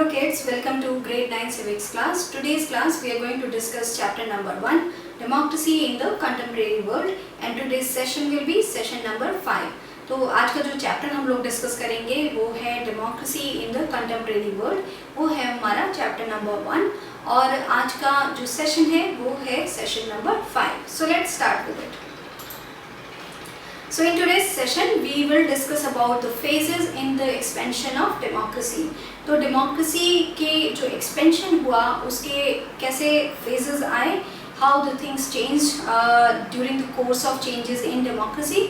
Hello kids, welcome to grade 9 civics class. Today's class we are going to discuss chapter number 1, democracy in the contemporary world, and today's session will be session number 5. तो आज का जो chapter हम लोग discuss करेंगे वो है democracy in the contemporary world, वो है हमारा चैप्टर नंबर 1 और आज का जो सेशन है वो है session number 5. So let's start with it. So in today's session we will discuss about the phases in the expansion of democracy. तो democracy के जो expansion हुआ उसके कैसे phases आए, how the things changed during the course of changes in democracy.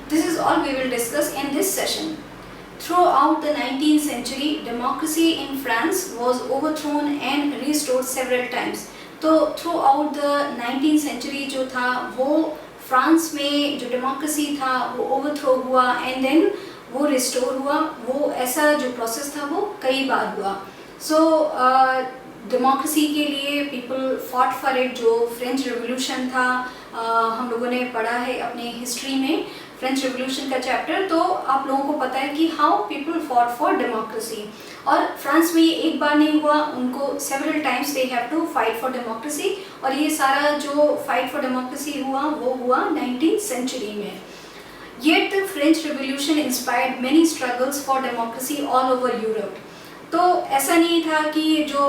This is all we will discuss in this session. Throughout the 19th century, democracy in France was overthrown and restored several times. तो throughout the 19th century जो था वो France में जो democracy था वो overthrow हुआ and then वो रिस्टोर हुआ. वो ऐसा जो प्रोसेस था वो कई बार हुआ. सो डेमोक्रेसी के लिए पीपल फॉट फॉर इट. जो फ्रेंच रिवॉल्यूशन था हम लोगों ने पढ़ा है अपने हिस्ट्री में फ्रेंच रिवॉल्यूशन का चैप्टर, तो आप लोगों को पता है कि how people fought for democracy. और फ्रांस में ये एक बार नहीं हुआ, उनको several times they have to fight for democracy. और ये सारा जो फाइट फॉर डेमोक्रेसी हुआ वो हुआ 19th सेंचुरी में. Yet the French Revolution inspired many struggles for democracy all over Europe. तो ऐसा नहीं था कि जो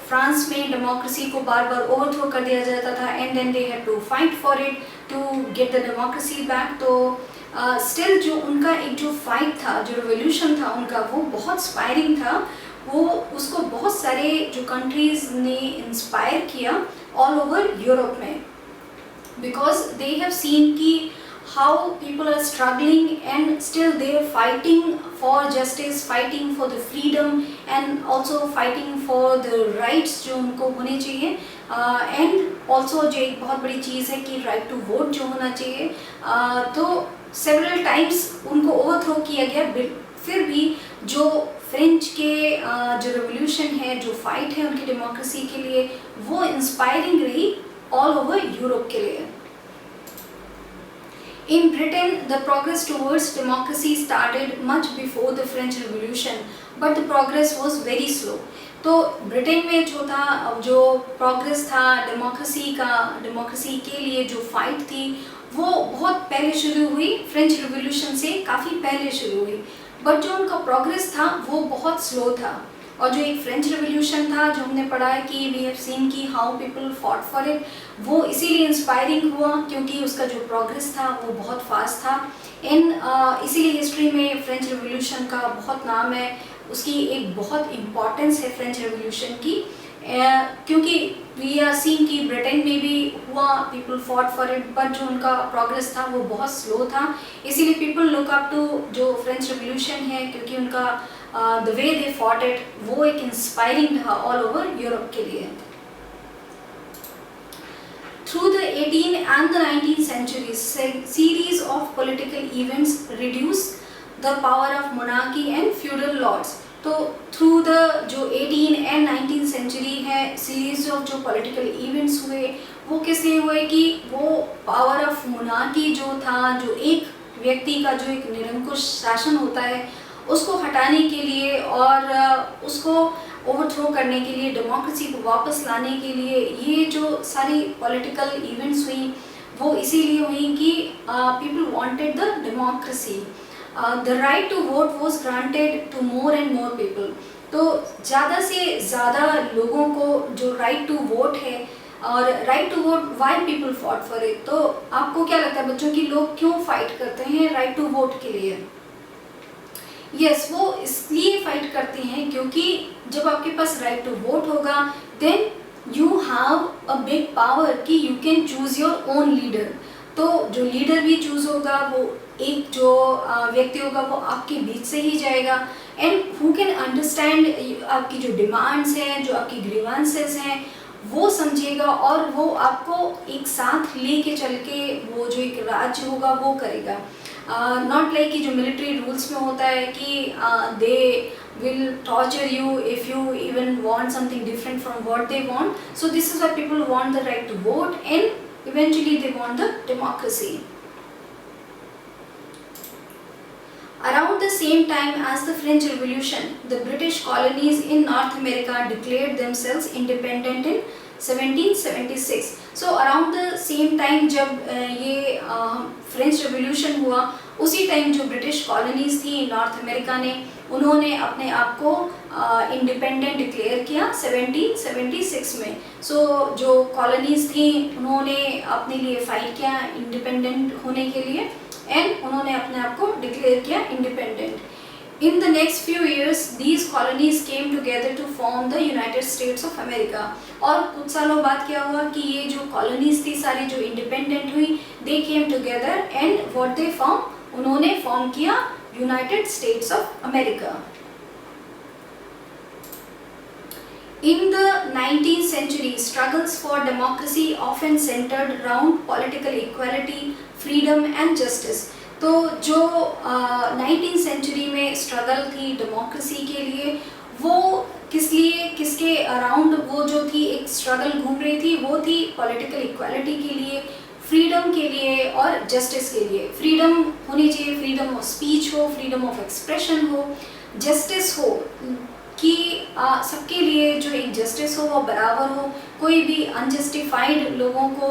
फ्रांस में डेमोक्रेसी को बार बार ओवरथ्रो कर दिया जाता था and then they had to fight for it to get the democracy back. तो स्टिल जो उनका एक जो फाइट था, जो रिवोल्यूशन था उनका, वो बहुत इंस्पायरिंग था. वो उसको बहुत सारे जो कंट्रीज ने इंस्पायर किया ऑल ओवर यूरोप में, बिकॉज दे हैव सीन कि how people are struggling and still they are fighting for justice, fighting for the freedom and also fighting for the rights जो उनको होने चाहिए. And also जो एक बहुत बड़ी चीज़ है कि right to vote जो होना चाहिए. तो several times उनको overthrow किया गया. फिर भी जो फ्रेंच के जो revolution है, जो fight है उनकी democracy के लिए, वो inspiring रही all over यूरोप के लिए. In Britain, the progress towards democracy started much before the French Revolution, but the progress was very slow. तो ब्रिटेन में जो था, जो प्रोग्रेस था डेमोक्रेसी के लिए जो फाइट थी वो बहुत पहले शुरू हुई, फ्रेंच रिवॉल्यूशन से काफ़ी पहले शुरू हुई. बट जो उनका प्रोग्रेस था वो बहुत स्लो था. और जो एक फ्रेंच रिवॉल्यूशन था जो हमने पढ़ा है कि वी हैव सीन कि how people fought for it, वो इसीलिए इंस्पायरिंग हुआ क्योंकि उसका जो प्रोग्रेस था वो बहुत फास्ट था. इसीलिए हिस्ट्री में फ्रेंच रिवॉल्यूशन का बहुत नाम है, उसकी एक बहुत इम्पॉर्टेंस है फ्रेंच रिवॉल्यूशन की. क्योंकि वी आर सीन कि ब्रिटेन में भी हुआ, people fought for it, but जो उनका प्रोग्रेस था वो बहुत स्लो था. इसीलिए पीपल लुक अप टू जो फ्रेंच रिवॉल्यूशन है, क्योंकि उनका the way they fought it वो एक इंस्पायरिंग था all over यूरोप के लिए. Through the 18th and the 19th centuries, series of political events reduced the power of monarchy and feudal lords. तो through the जो 18 and 19th century है, series of जो political events हुए वो किस लिए हुए कि वो power of monarchy जो था, जो एक व्यक्ति का जो एक निरंकुश शासन होता है उसको हटाने के लिए और उसको ओवरथ्रो करने के लिए, डेमोक्रेसी को वापस लाने के लिए ये जो सारी पॉलिटिकल इवेंट्स हुई वो इसीलिए हुई कि people wanted the democracy. The right to vote was granted to more and more people. तो ज़्यादा से ज़्यादा लोगों को जो राइट टू वोट है, और right to vote why people fought for it. तो आपको क्या लगता है बच्चों कि लोग क्यों फाइट करते हैं राइट टू वोट के लिए? यस, वो इसलिए फाइट करते हैं क्योंकि जब आपके पास राइट टू वोट होगा then you have a big power कि you can choose your own leader. तो जो लीडर भी चूज़ होगा वो एक जो व्यक्ति होगा वो आपके बीच से ही जाएगा एंड हु कैन अंडरस्टैंड आपकी जो डिमांड्स हैं, जो आपकी ग्रीवांसेस हैं वो समझेगा और वो आपको एक साथ लेके चल के वो जो एक राज्य होगा वो करेगा. नॉट लाइक कि जो मिलिट्री रूल्स में होता है कि they will torture you if you even want something different from what they want. So this is why people want the right to vote and eventually they want the democracy. Around the same time as the French Revolution, the British colonies in North America declared themselves independent in 1776. So around the same time जब ये French revolution हुआ, उसी time जो British colonies थी north America ने, उन्होंने अपने आप को इंडिपेंडेंट डिक्लेयर किया 1776 में. सो जो कॉलोनीज थी उन्होंने अपने लिए फाइट किया इंडिपेंडेंट होने के लिए, एंड उन्होंने अपने आप को डिक्लेयर किया independent. In the next few years, these colonies came together to form the United States of America. और कुछ सालों बाद क्या हुआ कि ये जो कॉलोनीज थी सारी जो इंडिपेंडेंट हुई, they came together and what they formed, उन्होंने फॉर्म किया United States of America. In the 19th century, struggles for democracy often centered around political equality, freedom and justice. तो जो 19th सेंचुरी में struggle थी democracy के लिए, वो किस लिए, किसके अराउंड वो जो थी एक स्ट्रगल घूम रही थी, वो थी पॉलिटिकल इक्वालिटी के लिए, फ्रीडम के लिए और जस्टिस के लिए. फ्रीडम होनी चाहिए, फ्रीडम ऑफ स्पीच हो, फ्रीडम ऑफ एक्सप्रेशन हो, जस्टिस हो कि सबके लिए जो एक जस्टिस हो वो बराबर हो, कोई भी अनजस्टिफाइड लोगों को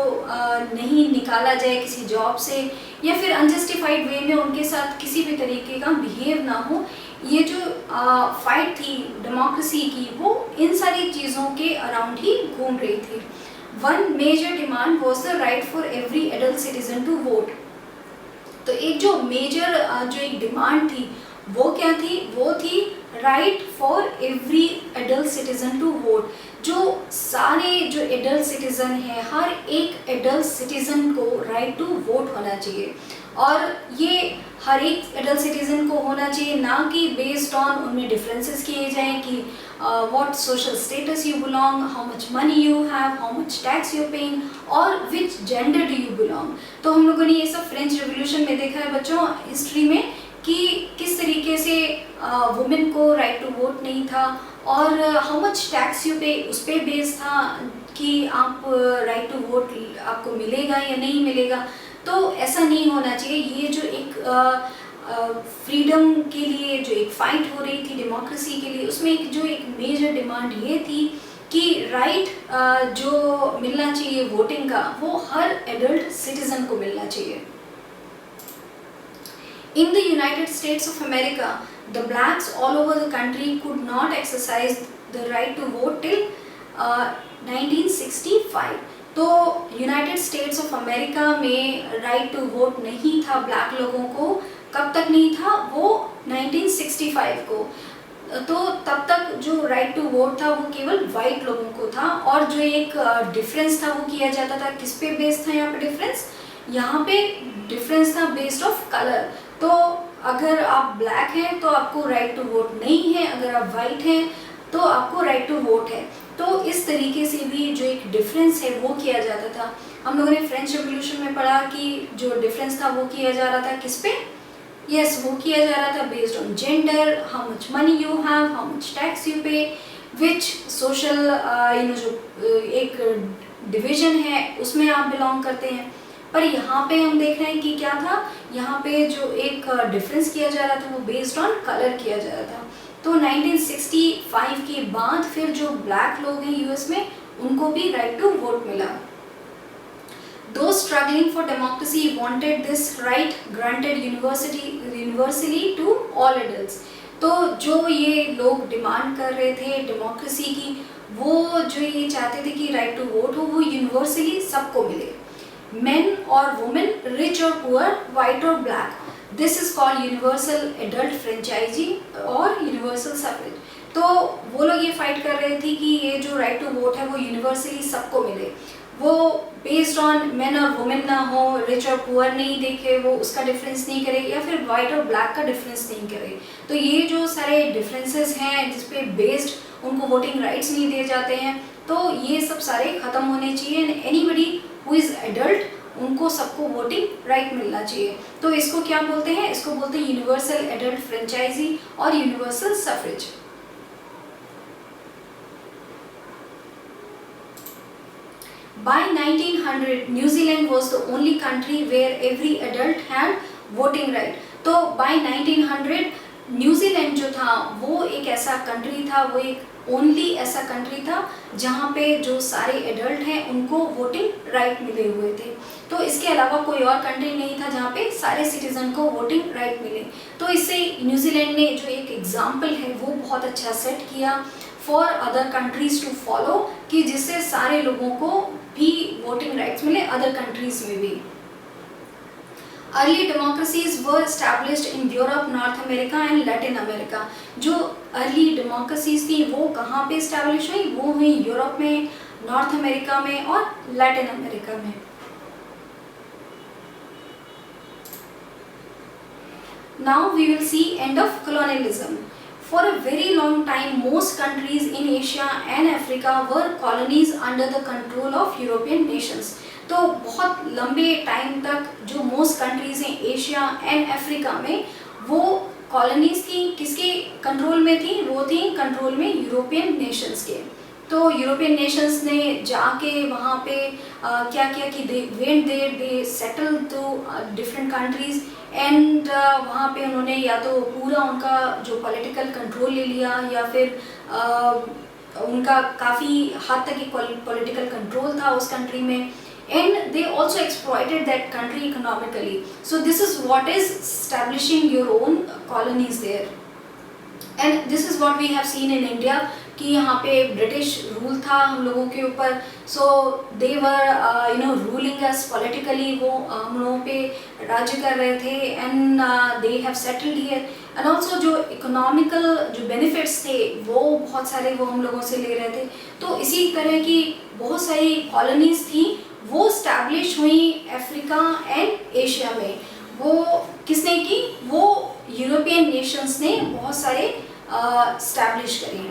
नहीं निकाला जाए किसी जॉब से, या फिर अनजस्टिफाइड वे में उनके साथ किसी भी तरीके का बिहेव ना हो. ये जो फाइट थी डेमोक्रेसी की, वो इन सारी चीज़ों के अराउंड ही घूम रही थी. One major demand was the right for every adult citizen to vote. तो एक जो मेजर जो एक डिमांड थी वो क्या थी, वो थी right for every adult citizen to vote. जो सारे जो एडल्ट सिटीजन हैं, हर एक एडल्ट सिटीजन को राइट टू वोट होना चाहिए, और ये हर एक एडल्ट सिटीजन को होना चाहिए, ना कि बेस्ड ऑन उनमें डिफरेंसेस किए जाएं कि what social status you belong, how much money you have, how much tax you paying, और विच जेंडर डू यू बिलोंग. तो हम लोगों ने ये सब फ्रेंच रेवोल्यूशन में देखा है बच्चों, हिस्ट्री में, कि किस तरीके से वुमेन को राइट टू वोट नहीं था, और हाउ मच टैक्स यू पे उस पर बेस था कि आप राइट टू वोट आपको मिलेगा या नहीं मिलेगा. तो ऐसा नहीं होना चाहिए. ये जो एक फ्रीडम के लिए जो एक फाइट हो रही थी डेमोक्रेसी के लिए, उसमें जो एक मेजर डिमांड ये थी कि राइट जो मिलना चाहिए वोटिंग का, वो हर एडल्ट सिटीजन को मिलना चाहिए. In the United States of America, the blacks all over the country could not exercise the right to vote till 1965. तो यूनाइटेड स्टेट्स ऑफ अमेरिका में राइट टू वोट नहीं था ब्लैक लोगों को. कब तक नहीं था? वो 1965 को. तो तब तक जो राइट टू वोट था वो केवल वाइट लोगों को था, और जो एक डिफरेंस था वो किया जाता था, किस पे बेस्ड था यहाँ पे डिफरेंस? यहाँ पे डिफरेंस था बेस्ड ऑफ कलर. तो अगर आप ब्लैक हैं तो आपको राइट टू वोट नहीं है, अगर आप वाइट हैं तो आपको राइट टू वोट है. तो इस तरीके से भी जो एक डिफरेंस है वो किया जाता था. हम लोगों ने फ्रेंच रेवोल्यूशन में पढ़ा कि जो डिफरेंस था वो किया जा रहा था किस पे? यस, वो किया जा रहा था based on gender, how much money you have, how much tax you पे, विच सोशल जो एक डिवीजन है उसमें आप बिलोंग करते हैं. पर यहाँ पे हम देख रहे हैं कि क्या था, यहाँ पे जो एक डिफरेंस किया जा रहा था वो बेस्ड ऑन कलर किया जा रहा था. तो 1965 के बाद फिर जो ब्लैक लोग हैं यूएस में, उनको भी राइट टू वोट मिला. Those struggling for democracy wanted this right granted universally to all adults. तो जो ये लोग डिमांड कर रहे थे डेमोक्रेसी की, वो जो ये चाहते थे कि राइट टू वोट हो वो यूनिवर्सली सबको मिले, men or women, rich or poor, white or black. This is called universal adult franchising और universal suffrage. तो वो लोग ये फाइट कर रहे थे कि ये जो राइट टू वोट है वो यूनिवर्सली सबको मिले, वो बेस्ड ऑन मेन और वुमेन ना हो, रिच और पुअर नहीं देखे, वो उसका डिफरेंस नहीं करे, या फिर वाइट और ब्लैक का डिफरेंस नहीं करे. तो ये जो सारे डिफरेंसेस हैं जिस पे बेस्ड उनको वोटिंग राइट्स नहीं दिए जाते हैं, तो ये सब सारे ख़त्म होने चाहिए. And anybody who is adult, उनको सबको वोटिंग राइट मिलना चाहिए. तो इसको क्या बोलते हैं? इसको बोलते हैं यूनिवर्सल एडल्ट फ्रेंचाइजी और universal suffrage. By 1900, New Zealand was the only country where every adult had voting right. तो by 1900 न्यूजीलैंड जो था वो एक ऐसा कंट्री था, वो एक ओनली ऐसा कंट्री था जहाँ पे जो सारे एडल्ट हैं उनको वोटिंग राइट मिले हुए थे। तो इसके अलावा कोई और कंट्री नहीं था जहाँ पे सारे सिटीजन को वोटिंग राइट मिले। तो इससे न्यूजीलैंड ने जो एक एग्जाम्पल है वो बहुत अच्छा सेट किया for other countries to follow, कि जिससे सारे लोगों को भी वोटिंग राइट्स मिले अदर कंट्रीज में भी। Early democracies were established in Europe, North America and Latin America. जो अर्ली डेमोक्रेसीज थी वो कहाँ पे एस्टैब्लिश हुई? वो हुई यूरोप में, नॉर्थ अमेरिका में और लैटिन अमेरिका में। Now we will see end of colonialism. For a very long time, most countries in Asia and Africa were colonies under the control of European nations. तो बहुत लंबे time तक जो most countries हैं Asia and Africa में, वो colonies थी। किसके कंट्रोल में थी? वो थी कंट्रोल में यूरोपियन नेशंस के। तो यूरोपियन नेशंस ने जाके वहाँ पे क्या किया कि they settle to different countries and वहाँ पे उन्होंने या तो पूरा उनका जो पॉलिटिकल कंट्रोल ले लिया या फिर उनका काफ़ी हद तक एक पॉलिटिकल कंट्रोल था उस कंट्री में, and they also exploited that country economically. So this is what is establishing your own colonies there, and this is what we have seen in India कि यहाँ पे ब्रिटिश रूल था हम लोगों के ऊपर। सो दे वर रूलिंग अस पॉलिटिकली, वो हम लोगों पे राज्य कर रहे थे and they have settled here. And also जो इकोनॉमिकल जो बेनिफिट्स थे वो बहुत सारे वो हम लोगों से ले रहे थे। तो इसी तरह की बहुत सारी कॉलोनीज थी वो स्टैब्लिश हुई अफ्रीका एंड एशिया में। वो किसने की? वो यूरोपियन नेशंस ने बहुत सारे स्टैब्लिश करी।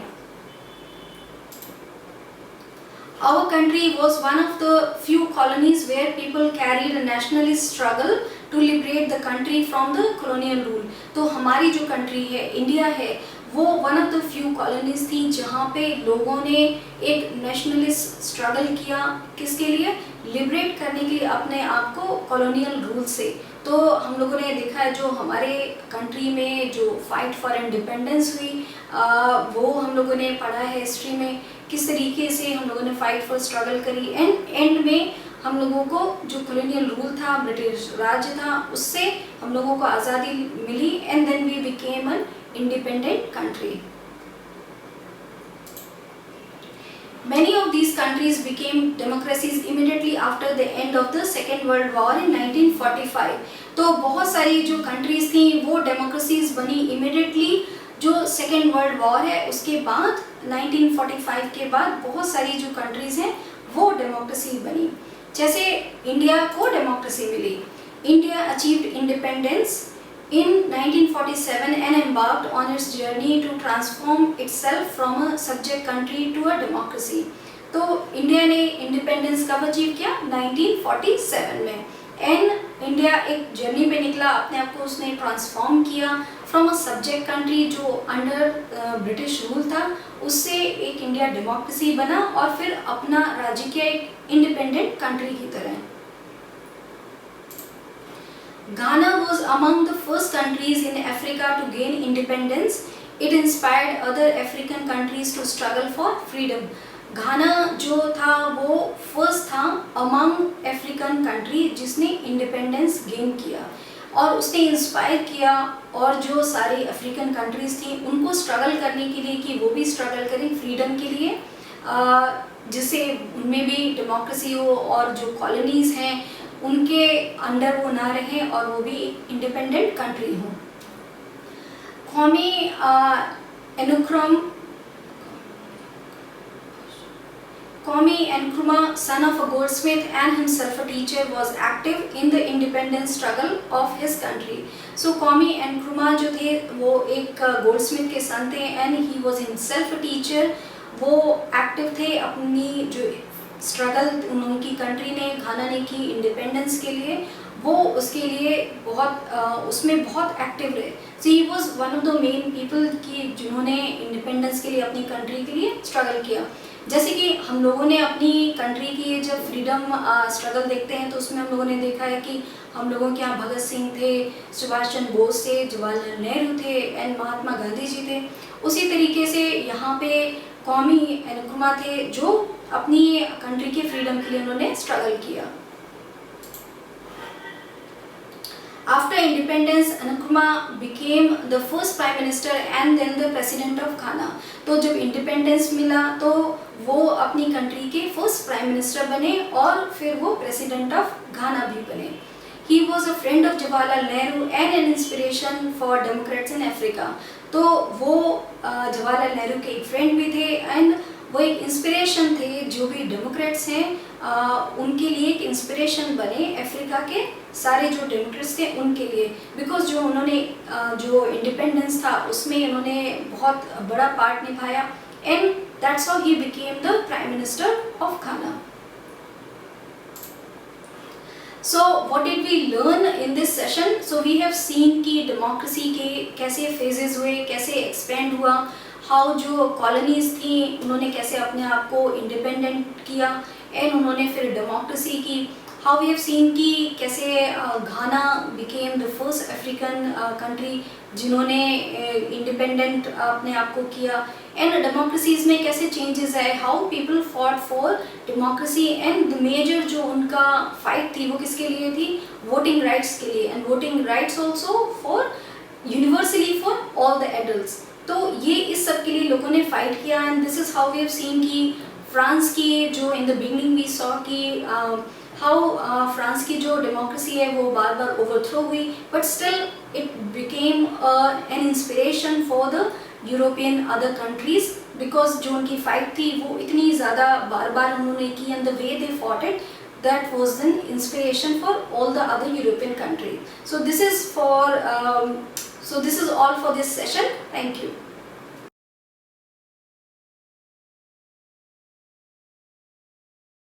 Our country was one of the few colonies where people carried a nationalist struggle to liberate the country from the colonial rule. तो हमारी जो कंट्री है, इंडिया है, वो one of the few colonies थी जहाँ पे लोगों ने एक नेशनलिस्ट स्ट्रगल किया। किसके लिए? लिबरेट करने के लिए अपने आप को कॉलोनियल रूल से। तो हम लोगों ने देखा है जो हमारे कंट्री में जो फाइट फॉर इंडिपेंडेंस हुई वो हम लोगों ने पढ़ा है हिस्ट्री में, किस तरीके से हम लोगों ने फाइट फॉर स्ट्रगल करी एंड में हम लोगों को जो कॉलोनियल रूल था, ब्रिटिश राज्य था, उससे हम लोगों को आज़ादी मिली and then we became an independent country. Many of these countries became democracies immediately after the end of the Second World War in 1945. तो बहुत सारी जो countries थी वो democracies बनी immediately जो सेकेंड वर्ल्ड वॉर है उसके बाद 1945 के बाद बहुत सारी जो कंट्रीज हैं वो डेमोक्रेसी बनी। जैसे इंडिया को डेमोक्रेसी मिली। India achieved independence in 1947 and embarked on its journey to transform itself from a subject country to a democracy. तो इंडिया ने इंडिपेंडेंस कब अचीव किया? 1947 में। एंड इंडिया एक जर्नी पे निकला, अपने आप को उसने ट्रांसफॉर्म किया फ्रॉम अ सब्जेक्ट कंट्री जो अंडर ब्रिटिश रूल था, उससे एक इंडिया डेमोक्रेसी बना और फिर अपना राज्य किया एक इंडिपेंडेंट कंट्री की तरह। Ghana was among the first countries in Africa to gain independence. It inspired other African countries to struggle for freedom. घाना जो था वो फर्स्ट था अमंग अफ्रीकन कंट्री जिसने इंडिपेंडेंस गेन किया और उसने इंस्पायर किया और जो सारी अफ्रीकन कंट्रीज थी उनको स्ट्रगल करने के लिए कि वो भी स्ट्रगल करें फ्रीडम के लिए, जिससे उनमें भी डेमोक्रेसी हो और जो कॉलोनीज हैं उनके अंडर वो ना रहें और वो भी इंडिपेंडेंट कंट्री हों। Kwame Nkrumah, son of a goldsmith and himself a teacher, was active in the independence struggle of his country. So Kwame Nkrumah जो थे वो एक goldsmith के सन थे and he was himself a teacher. वो active थे अपनी जो स्ट्रगल उनकी कंट्री ने घाना ने की इंडिपेंडेंस के लिए, वो उसके लिए बहुत उसमें बहुत एक्टिव रहे। So he was one of the main people की जिन्होंने इंडिपेंडेंस के लिए अपनी कंट्री के लिए स्ट्रगल किया। जैसे कि हम लोगों ने अपनी कंट्री की जब फ्रीडम स्ट्रगल देखते हैं तो उसमें हम लोगों ने देखा है कि हम लोगों के यहाँ भगत सिंह थे, सुभाष चंद्र बोस थे, जवाहरलाल नेहरू थे एंड महात्मा गांधी जी थे। उसी तरीके से यहाँ पे कौमी नक्रुमा थे जो अपनी कंट्री के फ्रीडम के लिए उन्होंने स्ट्रगल किया। After independence, Nkrumah became the first prime minister and then the president of Ghana. तो जब इंडिपेंडेंस मिला तो वो अपनी कंट्री के फर्स्ट प्राइम मिनिस्टर बने और फिर वो प्रेसिडेंट ऑफ घाना भी बने। He was a friend of Jawaharlal Nehru and an inspiration for Democrats in Africa. तो वो जवाहरलाल नेहरू के एक फ्रेंड भी थे एंड वो एक इंस्पिरेशन थे जो भी डेमोक्रेट्स हैं उनके लिए एक इंस्पिरेशन बने अफ्रीका के सारे जो डेमोक्रेट्स थे उनके लिए, बिकॉज जो उन्होंने जो इंडिपेंडेंस था उसमें उन्होंने बहुत बड़ा पार्ट निभाया and that's how he became the prime minister of Ghana. So what did we learn in this session? So we have seen कि democracy के कैसे phases हुए, कैसे expand हुआ, how जो colonies थी उन्होंने कैसे अपने आप को independent किया and उन्होंने फिर democracy की। How we have seen कि कैसे घाना became the first African country जिन्होंने independent अपने आप को किया and democracies में कैसे changes आए, how people fought for democracy and the major जो उनका fight थी वो किसके लिए थी, voting rights के लिए and voting rights also for universally for all the adults। तो ये इस सब के लिए लोगों ने fight किया and this is how we have seen कि फ्रांस की जो in the beginning we saw कि how फ्रांस की जो डेमोक्रेसी है वो बार बार ओवरथ्रो हुई but still it became an inspiration for the European other countries because जो उनकी फाइट थी वो इतनी ज़्यादा बार बार उन्होंने की and the way they fought it that was an inspiration for all the other European countries. So this is all for this session. Thank you.